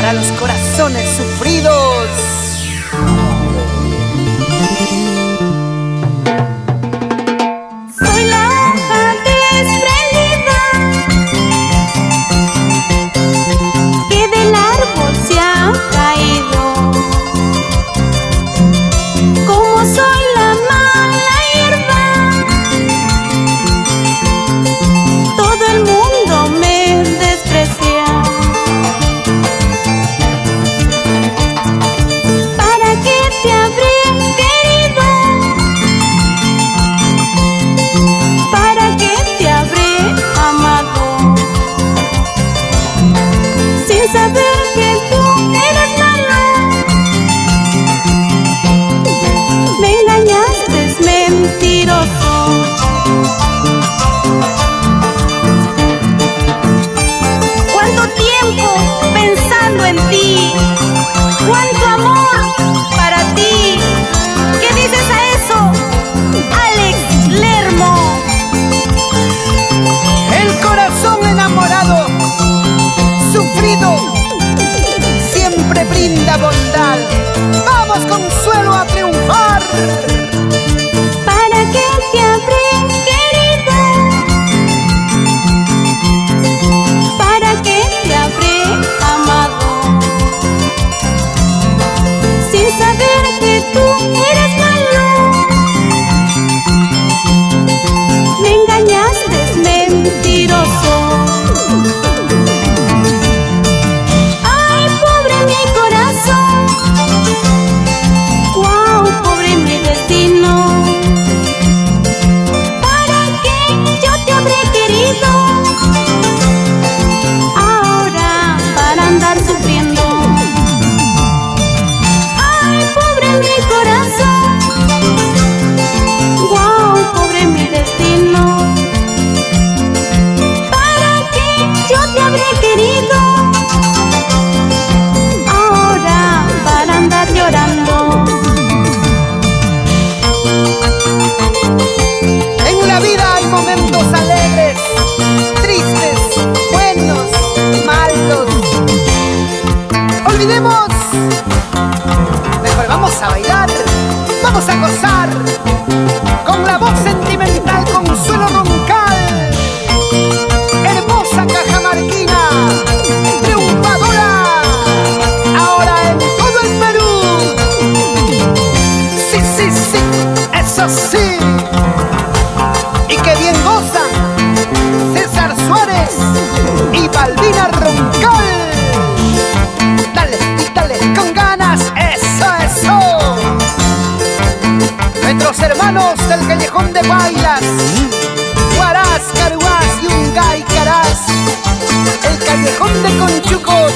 para los corazones sufridos. Soy la hoja desprendida que del árbol se ha caído. Como soy la mala hierba, todo el mundo me desprecia. ¿Para qué te habré querido? ¿Para qué te habré amado? Sin saber que tú eres malo, me engañaste, es mentiroso. ¿Cuánto tiempo pensando en ti? ¿Cuánto amor para ti? ¿Qué dices a eso, Alex Lermo? El corazón enamorado, sufrido, siempre brinda bondad. Vamos, Consuelo, a triunfar. ¿Para qué te habré querido? ¿Para qué te habré amado? Sin saber que tú eres malo, me engañaste, es mentiroso. Ay, pobre mi corazón, wow, pobre mi destino. ¿Para qué yo te habré querido? Ahora para andar sufriendo. Ay, pobre mi corazón, wow, pobre mi destino. ¿Para qué yo te habré querido? Ahora para andar llorando. En la vida hay momentos alegres, tristes, buenos, malos. Olvidemos. Mejor vamos a bailar, vamos a gozar con la voz sentimental Consuelo Roncal. Hermosa cajamarquina, triunfadora, ahora en todo el Perú. Sí, sí, sí, eso sí. Y que bien gozan César Suárez y Balbina Roncal. Dale, y dale, con ganas, eso, eso. Nuestros hermanos del Callejón de Bailas, Huaraz, Caruás y Ungay, Caraz, el Callejón de Conchucos.